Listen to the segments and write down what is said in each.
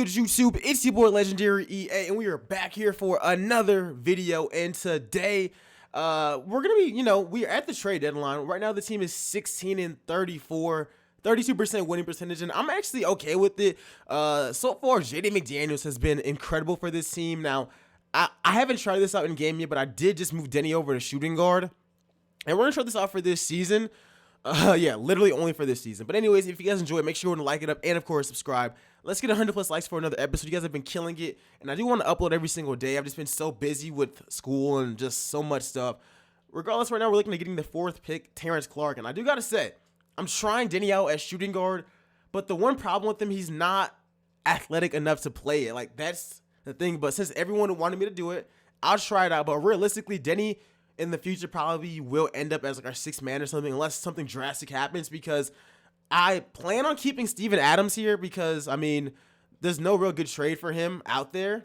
good, YouTube? It's your boy Legendary EA, and we are back here for another video. And today, we're gonna be, we are at the trade deadline. Right now, the team is 16-34, 32% winning percentage, and I'm actually okay with it. So far, Jaden McDaniels has been incredible for this team. Now, I haven't tried this out in game yet, but I did just move Denny over to shooting guard, and we're gonna try this out for this season. Yeah, literally only for this season. But anyways, if you guys enjoy it, make sure to like it up and, of course, subscribe. Let's get 100+ likes for another episode. You guys have been killing it, and I do want to upload every single day. I've just been so busy with school and just so much stuff. Regardless, right now we're looking at getting the 4th pick, Terrence Clark, and I do got to say, I'm trying Denny out as shooting guard, but the one problem with him, he's not athletic enough to play it. Like, that's the thing. But since everyone wanted me to do it, I'll try it out. But realistically, Denny in the future probably will end up as like our 6th man or something, unless something drastic happens, because I plan on keeping Steven Adams here because, I mean, there's no real good trade for him out there.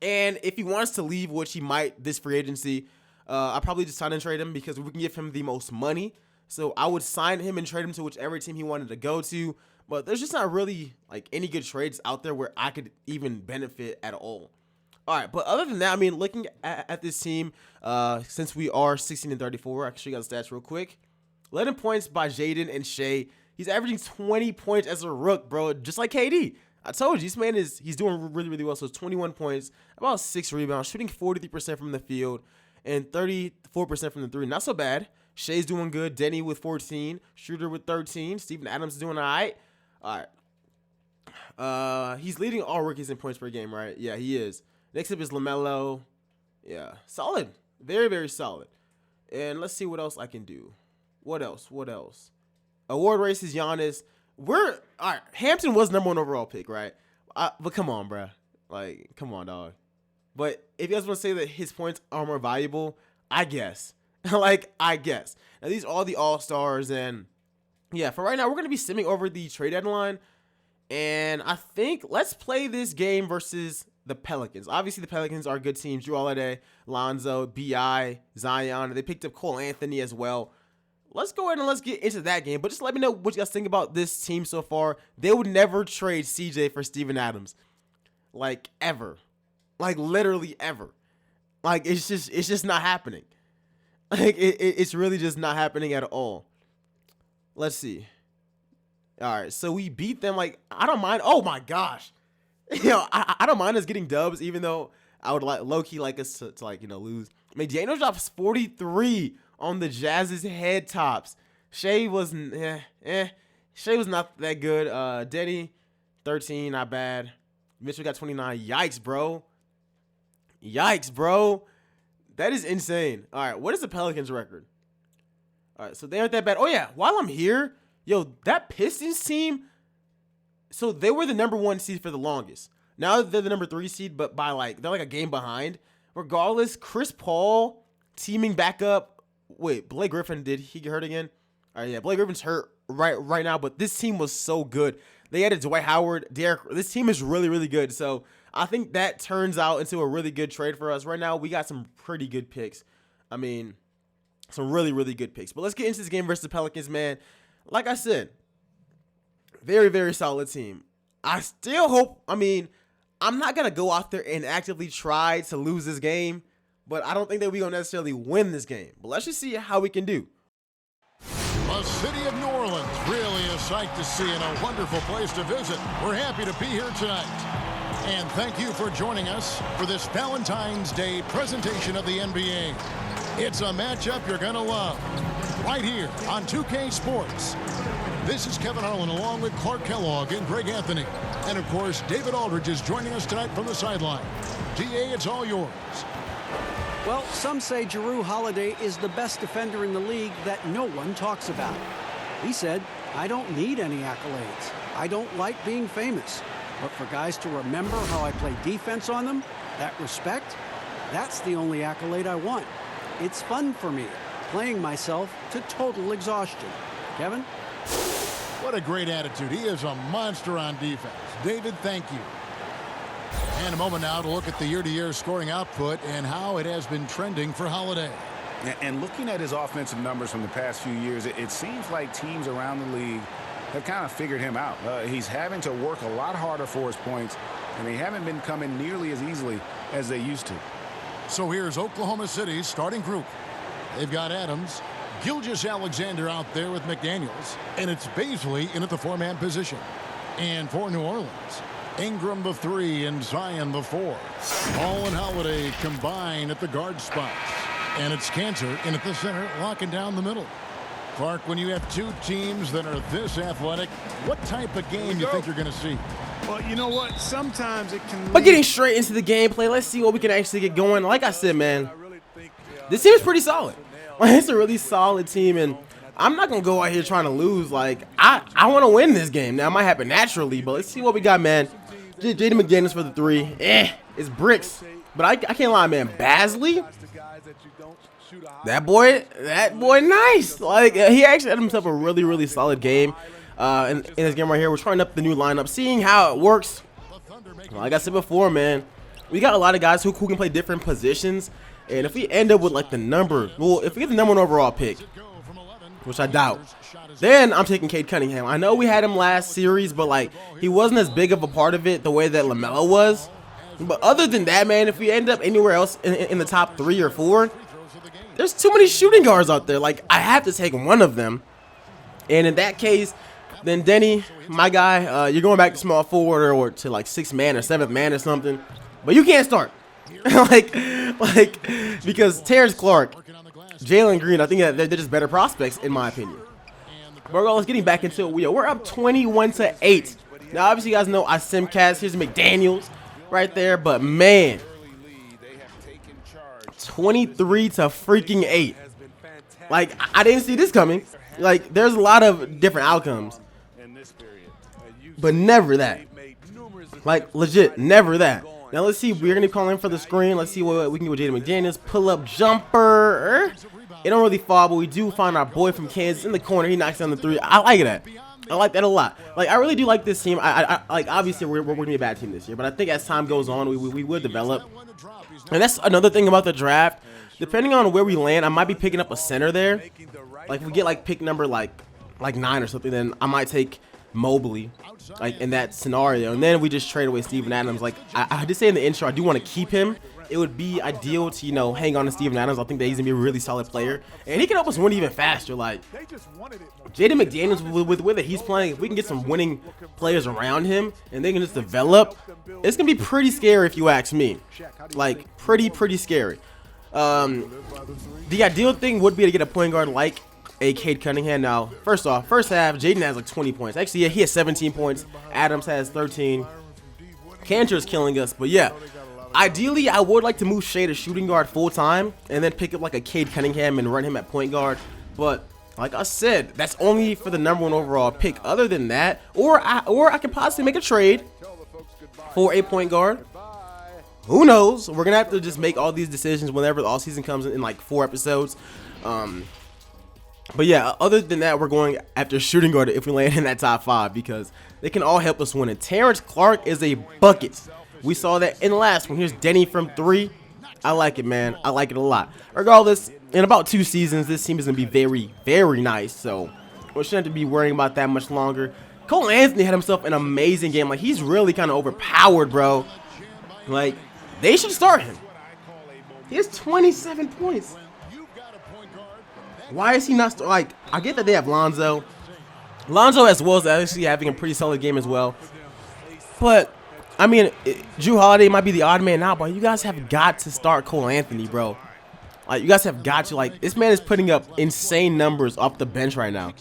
And if he wants to leave, which he might this free agency, I'll probably just sign and trade him because we can give him the most money. So I would sign him and trade him to whichever team he wanted to go to. But there's just not really like any good trades out there where I could even benefit at all. All right, but other than that, I mean, looking at this team, since we are 16-34, I can show you guys the stats real quick. 11 points by Jaden and Shea. He's averaging 20 points as a rook, bro, just like KD. I told you, this man he's doing really, really well. So it's 21 points, about 6 rebounds, shooting 43% from the field, and 34% from the three. Not so bad. Shea's doing good. Denny with 14, Shooter with 13. Steven Adams doing all right. All right. He's leading all rookies in points per game, right? Yeah, he is. Next up is LaMelo. Yeah, solid. Very, very solid. And let's see what else I can do. What else? Award race is Giannis. All right, Hampton was #1 overall pick, right? But come on, bro. Like, come on, dog. But if you guys want to say that his points are more valuable, I guess. I guess. Now, these are all the all-stars. And, yeah, for right now, we're going to be simming over the trade deadline. And I think let's play this game versus the Pelicans. Obviously, the Pelicans are a good team. Drew Holiday, Lonzo, B.I., Zion. They picked up Cole Anthony as well. Let's go ahead and let's get into that game. But just let me know what you guys think about this team so far. They would never trade CJ for Steven Adams. Like, ever. Like, literally ever. Like, it's just not happening. Like, it's really just not happening at all. Let's see. All right, so we beat them. Like, I don't mind. Oh, my gosh. I don't mind us getting dubs, even though I would low-key like us to lose. McDaniels drops 43 on the Jazz's head tops. Shea was Shea was not that good. Denny, 13, not bad. Mitchell got 29. Yikes, bro. That is insane. All right, what is the Pelicans record? All right, so they aren't that bad. Oh, yeah, while I'm here, yo, that Pistons team, so they were the #1 seed for the longest. Now they're the #3 seed, but they're like a game behind. Regardless, Chris Paul teaming back up. Wait, Blake Griffin, did he get hurt again? All right, yeah, Blake Griffin's hurt right now, but this team was so good. They added Dwight Howard, Derek. This team is really, really good. So I think that turns out into a really good trade for us. Right now, we got some pretty good picks. I mean, some really, really good picks. But let's get into this game versus the Pelicans, man. Like I said, very, very solid team. I still hope, I mean, I'm not going to go out there and actively try to lose this game, but I don't think that we're going to necessarily win this game. But let's just see how we can do. The city of New Orleans, really a sight to see and a wonderful place to visit. We're happy to be here tonight. And thank you for joining us for this Valentine's Day presentation of the NBA. It's a matchup you're going to love right here on 2K Sports. This is Kevin Harlan along with Clark Kellogg and Greg Anthony. And, of course, David Aldridge is joining us tonight from the sideline. DA, it's all yours. Well, some say Jrue Holiday is the best defender in the league that no one talks about. He said, I don't need any accolades. I don't like being famous. But for guys to remember how I play defense on them, that respect, that's the only accolade I want. It's fun for me, playing myself to total exhaustion. Kevin? What a great attitude. He is a monster on defense. David, thank you. And a moment now to look at the year-to-year scoring output and how it has been trending for Holiday. And looking at his offensive numbers from the past few years, it seems like teams around the league have kind of figured him out. He's having to work a lot harder for his points, and they haven't been coming nearly as easily as they used to. So here's Oklahoma City's starting group. They've got Adams, Gilgeous-Alexander out there with McDaniels, and it's Baisley in at the 4-man position. And for New Orleans, Ingram the 3 and Zion the 4. Ball and Holiday combine at the guard spots. And it's Cantor in at the center, locking down the middle. Clark, when you have two teams that are this athletic, what type of game you think you're going to see? Well, you know what? Sometimes it can. But getting straight into the gameplay, let's see what we can actually get going. Like I said, man, this team is pretty solid. Like, it's a really solid team, and I'm not going to go out here trying to lose. Like, I want to win this game. Now, it might happen naturally, but let's see what we got, man. Jaden McDaniels for the 3. It's bricks. But I can't lie, man. Baisley, that boy nice. Like, he actually had himself a really, really solid game in this game right here. We're trying up the new lineup, seeing how it works. Like I said before, man, we got a lot of guys who can play different positions. And if we end up with, like, if we get the number 1 overall pick, which I doubt, then I'm taking Cade Cunningham. I know we had him last series, but, like, he wasn't as big of a part of it the way that LaMelo was. But other than that, man, if we end up anywhere else in the top 3 or 4, there's too many shooting guards out there. Like, I have to take one of them. And in that case, then Denny, my guy, you're going back to small forward or to, like, 6th man or 7th man or something. But you can't start. like, because Terrence Clark, Jalen Green, I think that they're just better prospects, in my opinion. But regardless, getting back into it, we're up 21-8. Now, obviously, you guys know I simcast. Here's McDaniels right there. But, man, 23-8. Like, I didn't see this coming. Like, there's a lot of different outcomes. But never that. Like, legit, never that. Now, let's see. We're going to be calling for the screen. Let's see what we can do with Jaden McDaniels. Pull-up jumper. It don't really fall, but we do find our boy from Kansas in the corner. He knocks down the 3. I like that. I like that a lot. Like, I really do like this team. Like, obviously, we're going to be a bad team this year. But I think as time goes on, we will develop. And that's another thing about the draft. Depending on where we land, I might be picking up a center there. Like, if we get, like, pick number, like 9 or something, then I might take Mobley, like, in that scenario. And then we just trade away Steven Adams. Like, I did say in the intro, I do want to keep him. It would be ideal to, you know, hang on to Steven Adams. I think that he's going to be a really solid player. And he can help us win even faster. Like, Jaden McDaniels, with the way that he's playing, if we can get some winning players around him and they can just develop, it's going to be pretty scary if you ask me. Like, pretty scary. The ideal thing would be to get a point guard like a Cade Cunningham. Now, first off, first half, Jaden has like 20 points. Actually, yeah, he has 17 points. Adams has 13. Cantor is killing us. But yeah, ideally, I would like to move Shea to shooting guard full time and then pick up like a Cade Cunningham and run him at point guard. But like I said, that's only for the number 1 overall pick. Other than that, or I could possibly make a trade for a point guard. Who knows? We're gonna have to just make all these decisions whenever the all season comes in like 4 episodes. But yeah, other than that, we're going after shooting guard if we land in that top 5 because they can all help us win. And Terrence Clark is a bucket. We saw that in the last one. Here's Denny from 3. I like it, man. I like it a lot. Regardless, in about 2 seasons, this team is going to be very nice. So we shouldn't have to be worrying about that much longer. Cole Anthony had himself an amazing game. Like, he's really kind of overpowered, bro. Like, they should start him. He has 27 points. Why is he not like, I get that they have Lonzo. Lonzo as well is actually having a pretty solid game as well. But, I mean, Jrue Holiday might be the odd man out, but you guys have got to start Cole Anthony, bro. Like, you guys have got to. Like, this man is putting up insane numbers off the bench right now.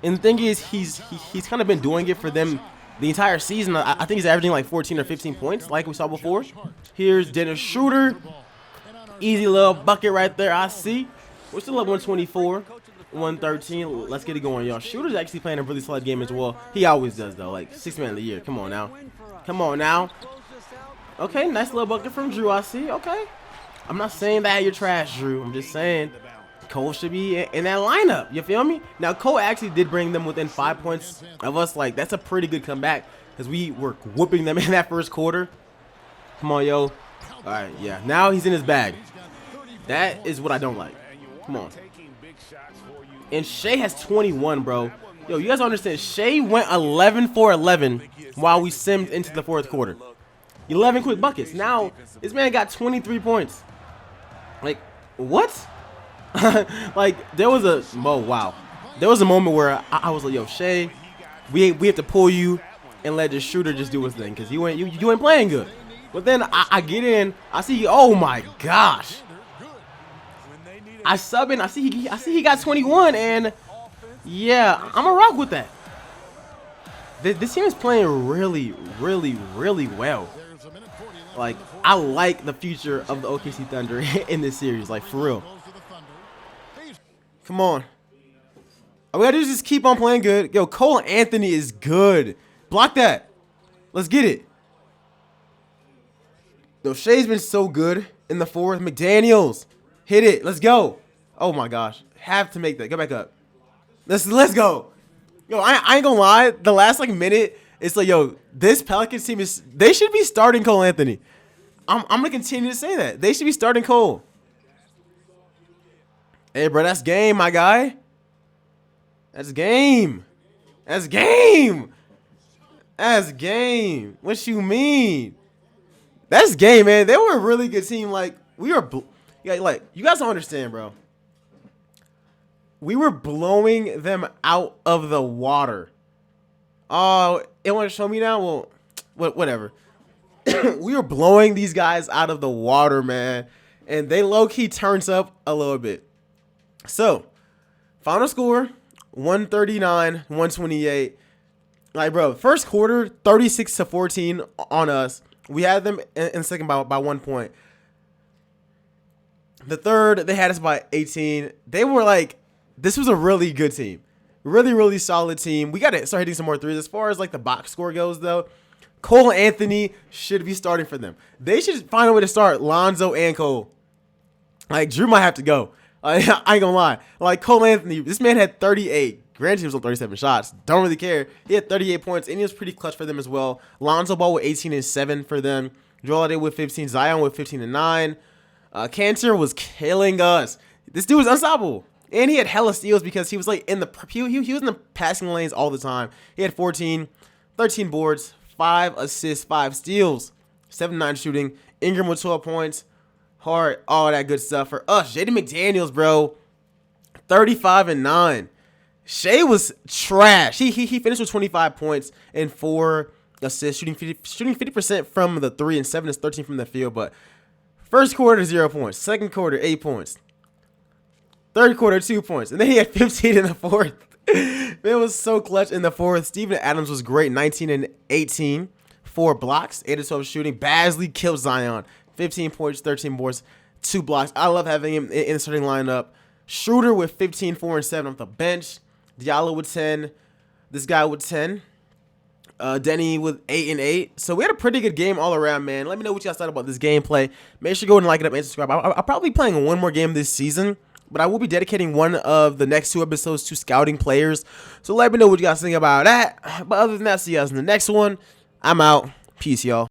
And the thing is, he's kind of been doing it for them the entire season. I think he's averaging like 14 or 15 points like we saw before. Here's Dennis Schroeder. Easy little bucket right there, I see. We're still at 124, 113. Let's get it going, y'all. Schroeder's actually playing a really solid game as well. He always does, though. Like, 6th man of the year. Come on now. Come on now. Okay, nice little bucket from Jrue, I see. Okay. I'm not saying that you're trash, Jrue. I'm just saying Cole should be in that lineup. You feel me? Now, Cole actually did bring them within 5 points of us. Like, that's a pretty good comeback because we were whooping them in that first quarter. Come on, yo. All right, yeah. Now he's in his bag. That is what I don't like. Come on. And Shea has 21, bro. Yo, you guys don't understand. Shea went 11 for 11 while we simmed into the fourth quarter. 11 quick buckets. Now, this man got 23 points. Like, what? Like, there was a, oh, wow. There was a moment where I was like, yo, Shea, we have to pull you and let the shooter just do his thing because you ain't playing good. But then I get in, I see, oh my gosh. I sub in, I see he got 21, and yeah, I'm gonna rock with that. This team is playing really, really, really well. Like, I like the future of the OKC Thunder in this series, like, for real. Come on. All we gotta do is just keep on playing good. Yo, Cole Anthony is good. Block that. Let's get it. Yo, Shea's been so good in the fourth. McDaniels, hit it. Let's go. Oh my gosh. Have to make that. Go back up. Let's go. Yo, I ain't gonna lie. The last like minute, it's like, yo, this Pelicans team is, they should be starting Cole Anthony. I'm gonna continue to say that. They should be starting Cole. Hey, bro, that's game, my guy. That's game. That's game. That's game. What you mean? That's game, man. They were a really good team. Like, we were, like, you guys don't understand, bro. We were blowing them out of the water. Oh, it want to show me now? Well, whatever. We were blowing these guys out of the water, man. And they low-key turns up a little bit. So, final score, 139-128. Like, bro, first quarter, 36-14 on us. We had them in second by 1 point. The third, they had us by 18. They were like, this was a really good team. Really, really solid team. We got to start hitting some more threes. As far as like the box score goes, though, Cole Anthony should be starting for them. They should find a way to start Lonzo and Cole. Like, Drew might have to go. I ain't gonna lie. Like, Cole Anthony, this man had 38. Granted, he was on 37 shots. Don't really care. He had 38 points, and he was pretty clutch for them as well. Lonzo Ball with 18 and 7 for them. Joel Holiday with 15. Zion with 15 and 9. Cantor was killing us. This dude was unstoppable. And he had hella steals because he was like in the he was in the passing lanes all the time. He had 14, 13 boards, 5 assists, 5 steals, 7-9 shooting. Ingram with 12 points. Hart, all that good stuff for us. Jaden McDaniels, bro, 35 and 9. Shea was trash. He finished with 25 points and 4 assists, shooting 50% from the 3 and 7 is 13 from the field. But first quarter, 0 points. Second quarter, 8 points. Third quarter, 2 points. And then he had 15 in the fourth. It was so clutch in the fourth. Steven Adams was great, 19 and 18. 4 blocks, 8 of 12 shooting. Basley killed Zion. 15 points, 13 boards, 2 blocks. I love having him in the starting lineup. Schroeder with 15, 4 and 7 off the bench. Diallo with 10. This guy with 10. Denny with 8 and 8. So we had a pretty good game all around, man. Let me know what you guys thought about this gameplay. Make sure you go and like it up and subscribe. I'll probably be playing one more game this season, but I will be dedicating one of the next 2 episodes to scouting players. So let me know what you guys think about that. But other than that, see you guys in the next one. I'm out. Peace, y'all.